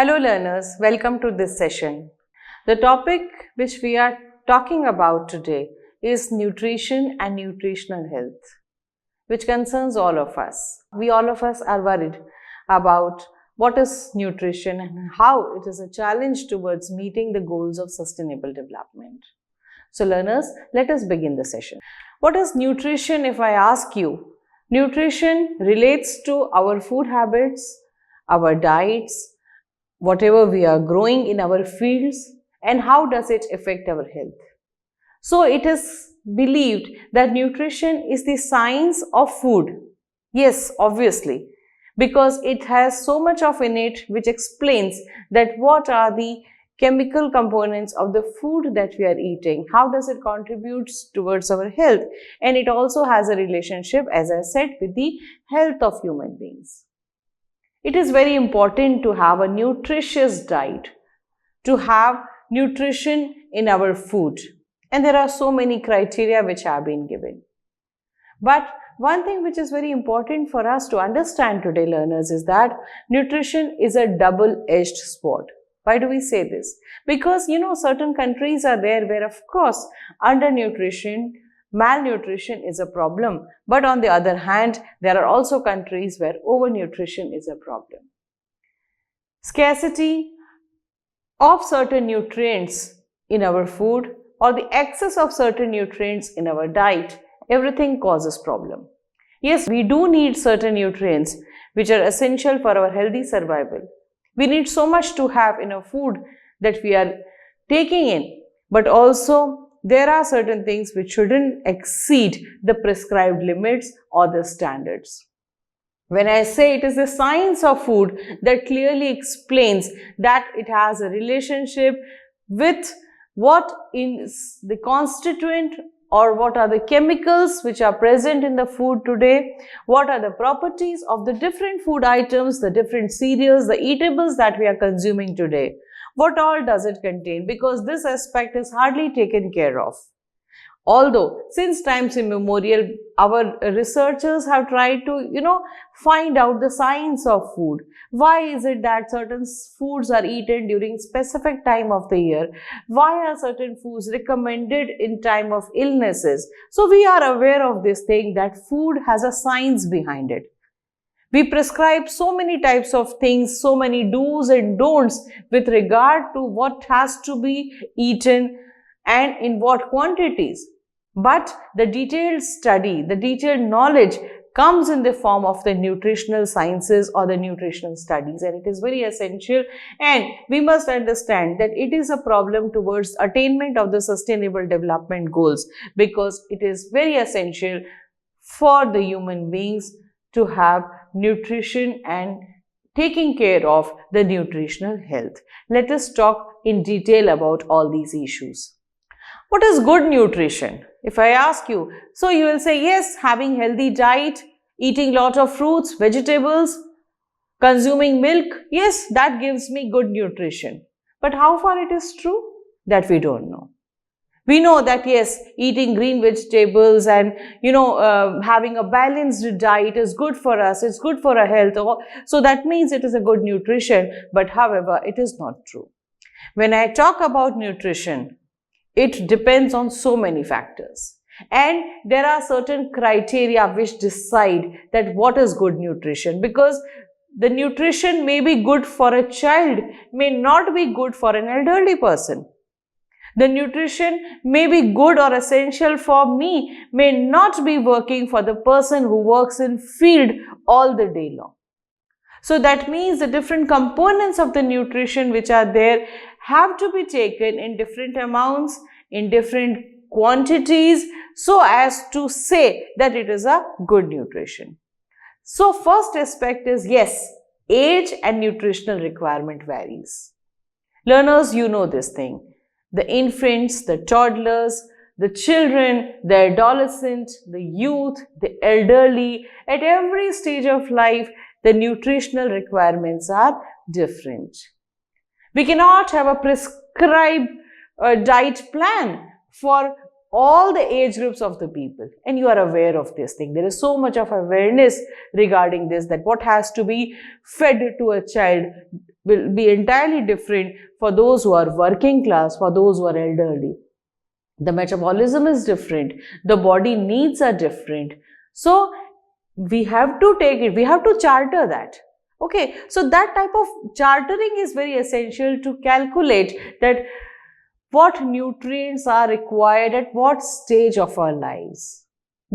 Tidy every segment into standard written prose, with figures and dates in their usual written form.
Hello learners, welcome to this session. The topic which we are talking about today is nutrition and nutritional health, which concerns all of us. All of us are worried about what is nutrition and how it is a challenge towards meeting the goals of sustainable development. So learners, let us begin the session. What is nutrition if I ask you? Nutrition relates to our food habits, our diets, whatever we are growing in our fields, and how does it affect our health. So it is believed that nutrition is the science of food. Yes, obviously, because it has so much of in it which explains that what are the chemical components of the food that we are eating, how does it contribute towards our health, and it also has a relationship, as I said, with the health of human beings. It is very important to have a nutritious diet, to have nutrition in our food, and there are so many criteria which have been given. But one thing which is very important for us to understand today, learners, is that nutrition is a double-edged sword. Why do we say this? Because certain countries are there where, of course, undernutrition, malnutrition is a problem, but on the other hand, there are also countries where overnutrition is a problem. Scarcity of certain nutrients in our food or the excess of certain nutrients in our diet, everything causes problem. Yes, we do need certain nutrients which are essential for our healthy survival. We need so much to have in our food that we are taking in, but also there are certain things which shouldn't exceed the prescribed limits or the standards. When I say it is the science of food, that clearly explains that it has a relationship with what is the constituent or what are the chemicals which are present in the food today, what are the properties of the different food items, the different cereals, the eatables that we are consuming today. What all does it contain? Because this aspect is hardly taken care of. Although, since times immemorial, our researchers have tried to, find out the science of food. Why is it that certain foods are eaten during specific time of the year? Why are certain foods recommended in time of illnesses? So we are aware of this thing that food has a science behind it. We prescribe so many types of things, so many do's and don'ts with regard to what has to be eaten and in what quantities. But the detailed study, the detailed knowledge comes in the form of the nutritional sciences or the nutritional studies, and it is very essential, and we must understand that it is a problem towards attainment of the sustainable development goals, because it is very essential for the human beings to have nutrition and taking care of the nutritional health. Let us talk in detail about all these issues. What is good nutrition? If I ask you, so you will say yes, having healthy diet, eating lot of fruits, vegetables, consuming milk, yes, that gives me good nutrition. But how far it is true? That we don't know. We know that yes, eating green vegetables and having a balanced diet is good for us, it's good for our health. So that means it is a good nutrition, but however, it is not true. When I talk about nutrition, it depends on so many factors. And there are certain criteria which decide that what is good nutrition, because the nutrition may be good for a child, may not be good for an elderly person. The nutrition may be good or essential for me, may not be working for the person who works in field all the day long. So that means the different components of the nutrition which are there have to be taken in different amounts, in different quantities, so as to say that it is a good nutrition. So first aspect is yes, age and nutritional requirement varies. Learners, you know this thing. The infants, the toddlers, the children, the adolescent, the youth, the elderly, at every stage of life, the nutritional requirements are different. We cannot have a prescribed diet plan for all the age groups of the people, and you are aware of this thing. There is so much of awareness regarding this, that what has to be fed to a child will be entirely different for those who are working class, for those who are elderly. The metabolism is different. The body needs are different. So we have to take it, we have to charter that. Okay, so that type of chartering is very essential to calculate that what nutrients are required at what stage of our lives.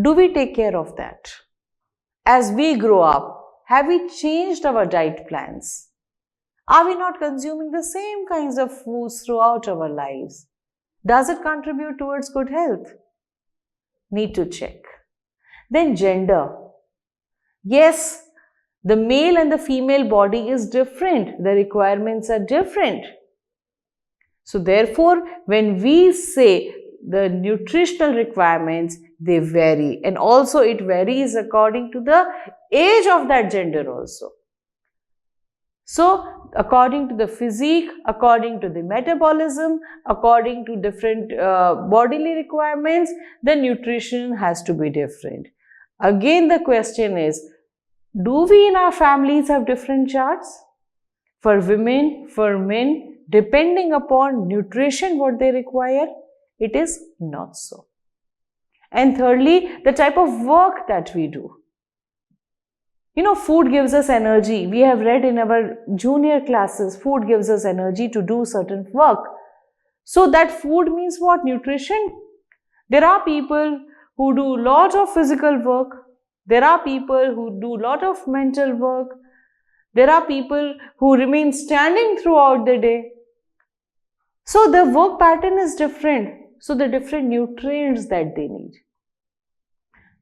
Do we take care of that? As we grow up, have we changed our diet plans? Are we not consuming the same kinds of foods throughout our lives? Does it contribute towards good health? Need to check. Then gender. Yes, the male and the female body is different. The requirements are different. So therefore, when we say the nutritional requirements, they vary, and also it varies according to the age of that gender also. So according to the physique, according to the metabolism, according to different bodily requirements, the nutrition has to be different. Again, the question is, do we in our families have different charts? For women, for men, depending upon nutrition what they require, it is not so. And thirdly, the type of work that we do. You know, food gives us energy. We have read in our junior classes, food gives us energy to do certain work. So that food means what? Nutrition. There are people who do lot of physical work. There are people who do lot of mental work. There are people who remain standing throughout the day. So the work pattern is different. So the different nutrients that they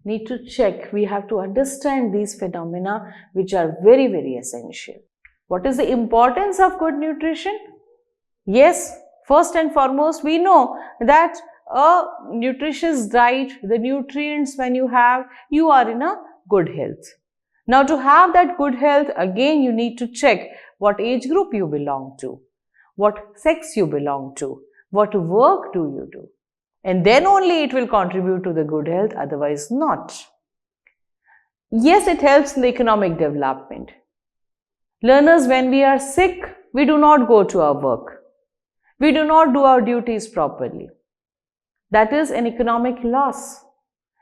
need to check. We have to understand these phenomena which are very, very essential. What is the importance of good nutrition? Yes, first and foremost, we know that a nutritious diet, the nutrients when you have, you are in a good health. Now to have that good health, again you need to check what age group you belong to, what sex you belong to, what work do you do. And then only it will contribute to the good health, otherwise not. Yes, it helps in the economic development. Learners, when we are sick, we do not go to our work. We do not do our duties properly. That is an economic loss.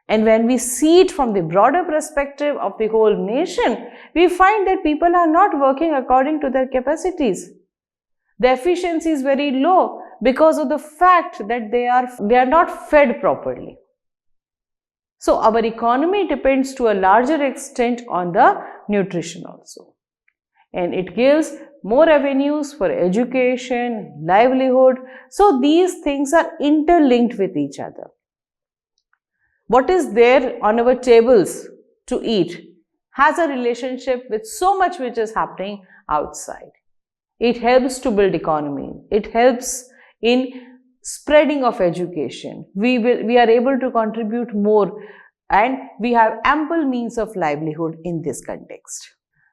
And when we see it from the broader perspective of the whole nation, we find that people are not working according to their capacities. The efficiency is very low because of the fact that they are not fed properly. So our economy depends to a larger extent on the nutrition also. And it gives more avenues for education, livelihood. So these things are interlinked with each other. What is there on our tables to eat has a relationship with so much which is happening outside. It helps to build economy. It helps in spreading of education. We are able to contribute more, and we have ample means of livelihood in this context.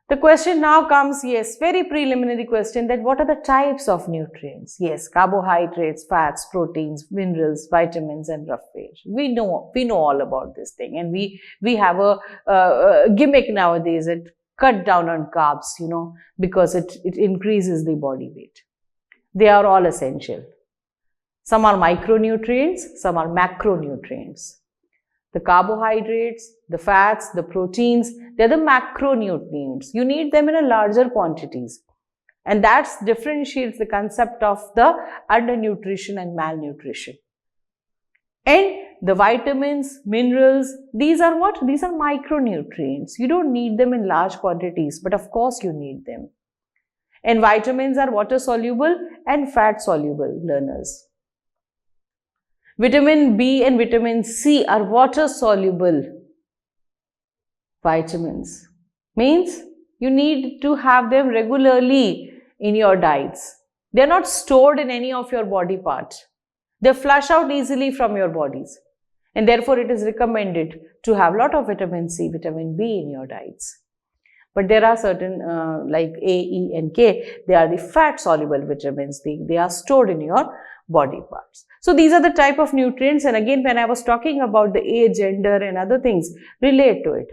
The question now comes, yes, very preliminary question, that what are the types of nutrients? Yes, carbohydrates, fats, proteins, minerals, vitamins and rough phase. We know all about this thing, and we have a gimmick nowadays that cut down on carbs, because it increases the body weight. They are all essential. Some are micronutrients, some are macronutrients. The carbohydrates, the fats, the proteins, they're the macronutrients. You need them in a larger quantities. And that differentiates the concept of the undernutrition and malnutrition. And the vitamins, minerals, these are what? These are micronutrients. You don't need them in large quantities, but of course you need them. And vitamins are water soluble and fat soluble, learners. Vitamin B and vitamin C are water soluble vitamins. Means you need to have them regularly in your diets. They are not stored in any of your body parts. They flush out easily from your bodies. And therefore it is recommended to have a lot of vitamin C, vitamin B in your diets. But there are certain like A, E and K, they are the fat soluble vitamins. They are stored in your body parts. So these are the type of nutrients, and again when I was talking about the age, gender and other things, relate to it.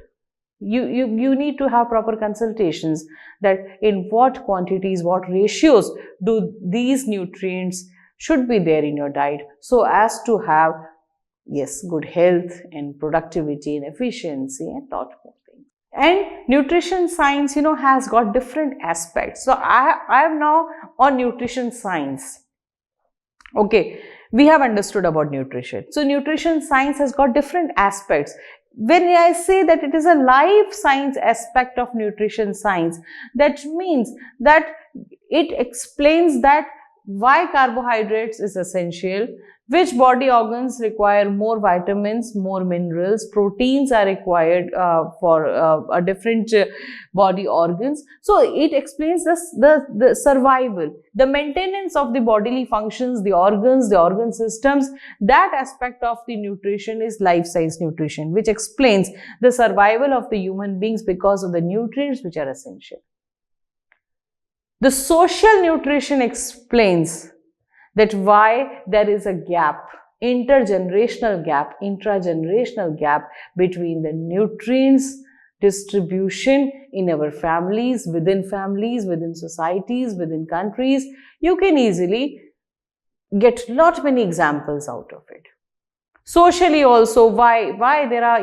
You need to have proper consultations that in what quantities, what ratios do these nutrients should be there in your diet so as to have, yes, good health and productivity and efficiency and lot more things. And nutrition science, has got different aspects. So I am now on nutrition science. Okay, we have understood about nutrition. So nutrition science has got different aspects. When I say that it is a life science aspect of nutrition science, that means that it explains that why carbohydrates is essential, which body organs require more vitamins, more minerals, proteins are required for different body organs. So it explains the survival, the maintenance of the bodily functions, the organs, the organ systems. That aspect of the nutrition is life science nutrition, which explains the survival of the human beings because of the nutrients which are essential. The social nutrition explains that why there is a gap, intergenerational gap, intragenerational gap between the nutrients distribution in our families, within societies, within countries. You can easily get lot many examples out of it. Socially also, why there are,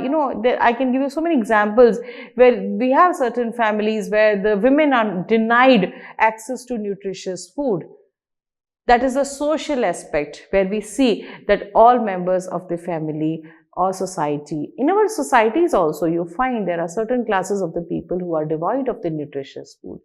I can give you so many examples where we have certain families where the women are denied access to nutritious food. That is a social aspect where we see that all members of the family or society, in our societies also, you find there are certain classes of the people who are devoid of the nutritious food.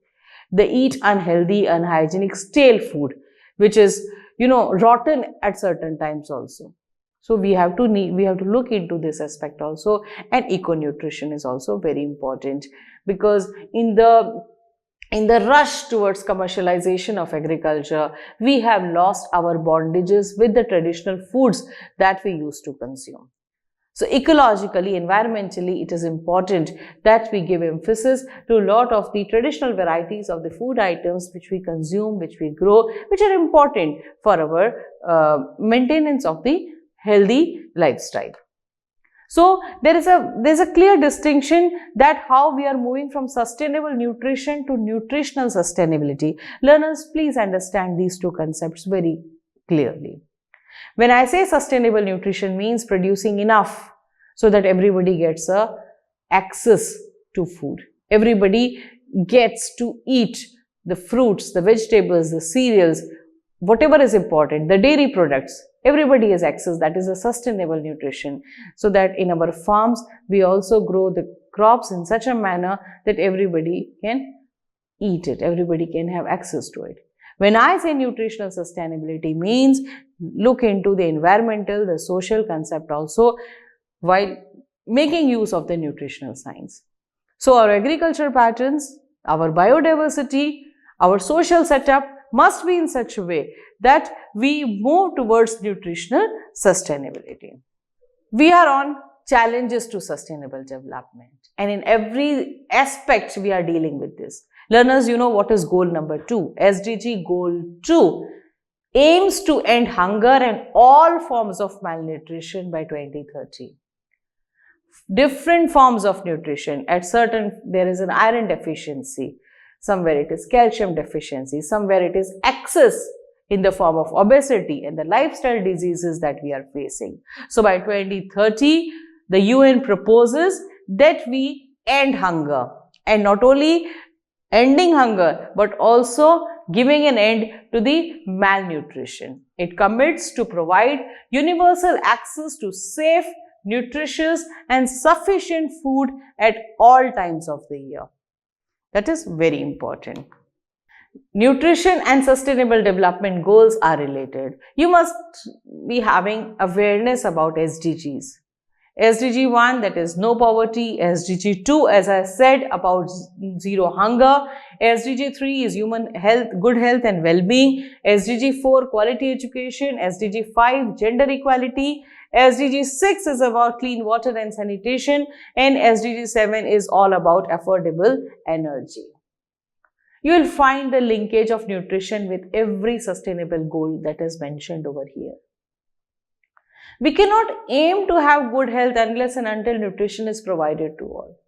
They eat unhealthy, unhygienic, stale food, which is, rotten at certain times also. So we have to look into this aspect also. And eco-nutrition is also very important, because in the rush towards commercialization of agriculture, we have lost our bondages with the traditional foods that we used to consume. So ecologically, environmentally, it is important that we give emphasis to a lot of the traditional varieties of the food items which we consume, which we grow, which are important for our maintenance of the healthy lifestyle. So there's a clear distinction that how we are moving from sustainable nutrition to nutritional sustainability. Learners, please understand these two concepts very clearly. When I say sustainable nutrition, means producing enough so that everybody gets access to food. Everybody gets to eat the fruits, the vegetables, the cereals, whatever is important, the dairy products. Everybody has access. That is a sustainable nutrition. So that in our farms, we also grow the crops in such a manner that everybody can eat it. Everybody can have access to it. When I say nutritional sustainability, means look into the environmental, the social concept also while making use of the nutritional science. So our agriculture patterns, our biodiversity, our social setup must be in such a way that we move towards nutritional sustainability. We are on challenges to sustainable development, and in every aspect we are dealing with this. Learners, you know what is goal number 2? SDG goal 2 aims to end hunger and all forms of malnutrition by 2030. Different forms of nutrition. At certain, there is an iron deficiency. Somewhere it is calcium deficiency. Somewhere it is excess in the form of obesity and the lifestyle diseases that we are facing. So by 2030, the UN proposes that we end hunger, and not only ending hunger, but also giving an end to the malnutrition. It commits to provide universal access to safe, nutritious and sufficient food at all times of the year. That is very important. Nutrition and sustainable development goals are related. You must be having awareness about SDGs. SDG 1, that is no poverty. SDG 2, as I said, about zero hunger. SDG 3 is human health, good health and well-being. SDG 4, quality education. SDG 5, gender equality. SDG 6 is about clean water and sanitation. And SDG 7 is all about affordable energy. You will find the linkage of nutrition with every sustainable goal that is mentioned over here. We cannot aim to have good health unless and until nutrition is provided to all.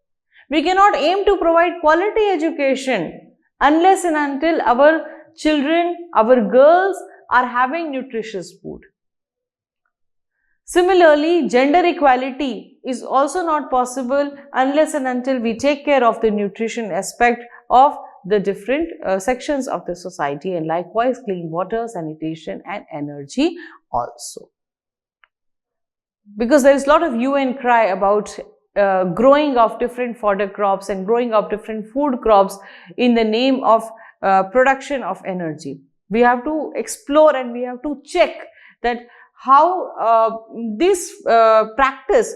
We cannot aim to provide quality education unless and until our children, our girls are having nutritious food. Similarly, gender equality is also not possible unless and until we take care of the nutrition aspect of the different sections of the society, and likewise clean water, sanitation and energy also. Because there is a lot of hue and cry about growing of different fodder crops and growing of different food crops in the name of production of energy. We have to explore and we have to check that how this practice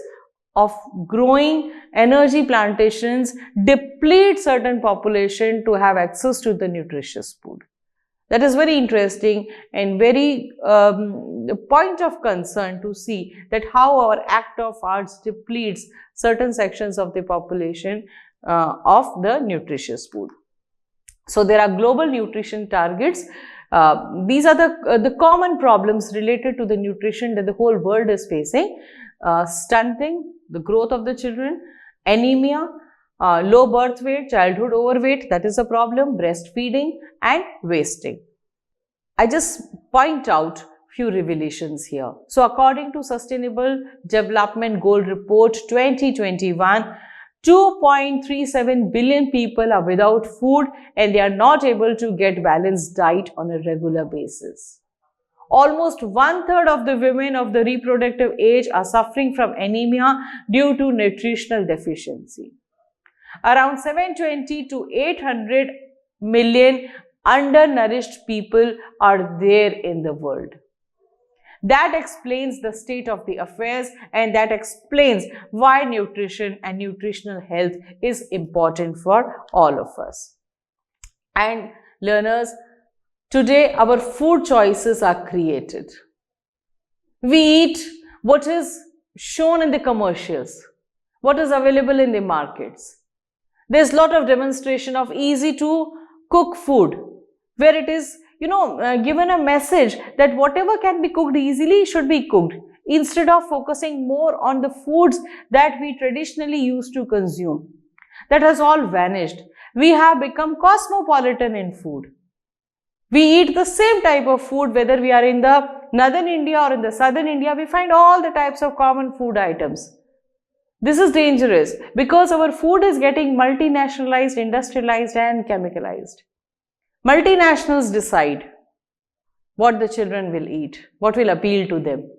of growing energy plantations deplete certain population to have access to the nutritious food. That is very interesting and very point of concern to see that how our act of arts depletes certain sections of the population of the nutritious food. So there are global nutrition targets. These are the common problems related to the nutrition that the whole world is facing. Stunting, the growth of the children, anemia, low birth weight, childhood overweight, that is a problem, breastfeeding and wasting. I just point out few revelations here. So according to Sustainable Development Goal Report 2021, 2.37 billion people are without food and they are not able to get balanced diet on a regular basis. Almost 1/3 of the women of the reproductive age are suffering from anemia due to nutritional deficiency. Around 720 to 800 million undernourished people are there in the world. That explains the state of the affairs and that explains why nutrition and nutritional health is important for all of us. And learners, today our food choices are created. We eat what is shown in the commercials, what is available in the markets. There's a lot of demonstration of easy to cook food where it is given a message that whatever can be cooked easily should be cooked, instead of focusing more on the foods that we traditionally used to consume. That has all vanished. We have become cosmopolitan in food. We eat the same type of food whether we are in the northern India or in the southern India. We find all the types of common food items. This is dangerous because our food is getting multinationalized, industrialized and chemicalized. Multinationals decide what the children will eat, what will appeal to them.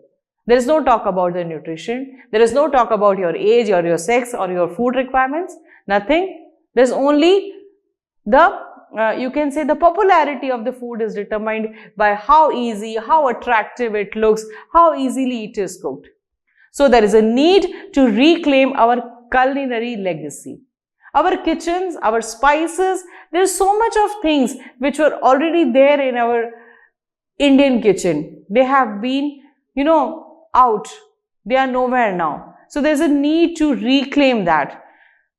There is no talk about the nutrition. There is no talk about your age or your sex or your food requirements. Nothing. There is only you can say the popularity of the food is determined by how easy, how attractive it looks, how easily it is cooked. So there is a need to reclaim our culinary legacy. Our kitchens, our spices, there is so much of things which were already there in our Indian kitchen. They have been, out. They are nowhere now. So there is a need to reclaim that.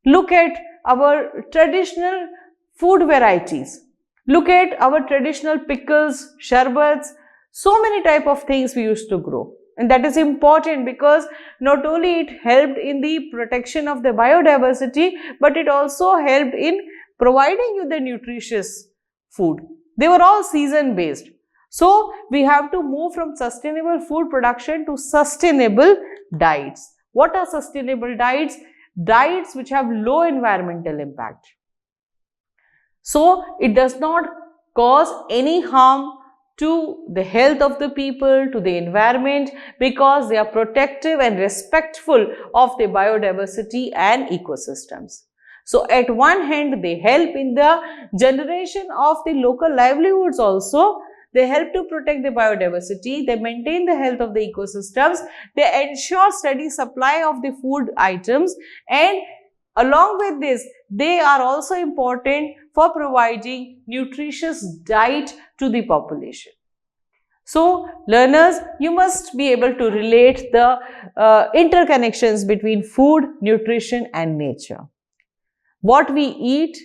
Look at our traditional food varieties. Look at our traditional pickles, sharbats, so many type of things we used to grow. And that is important because not only it helped in the protection of the biodiversity, but it also helped in providing you the nutritious food. They were all season based. So we have to move from sustainable food production to sustainable diets. What are sustainable diets? Diets which have low environmental impact. So it does not cause any harm to the health of the people, to the environment, because they are protective and respectful of the biodiversity and ecosystems. So at one hand, they help in the generation of the local livelihoods also. They help to protect the biodiversity, they maintain the health of the ecosystems, they ensure steady supply of the food items, and along with this, they are also important for providing nutritious diet to the population. So, learners, you must be able to relate the interconnections between food, nutrition and nature. What we eat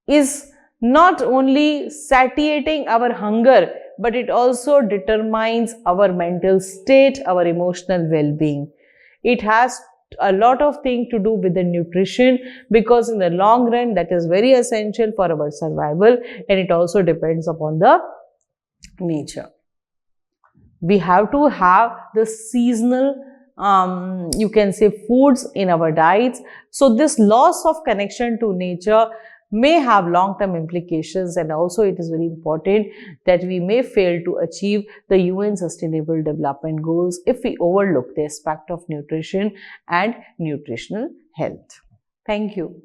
is not only satiating our hunger, but it also determines our mental state, our emotional well-being. It has a lot of things to do with the nutrition, because in the long run that is very essential for our survival, and it also depends upon the nature. We have to have the seasonal you can say foods in our diets. So this loss of connection to nature may have long-term implications, and also it is very important that we may fail to achieve the UN Sustainable Development Goals if we overlook the aspect of nutrition and nutritional health. Thank you.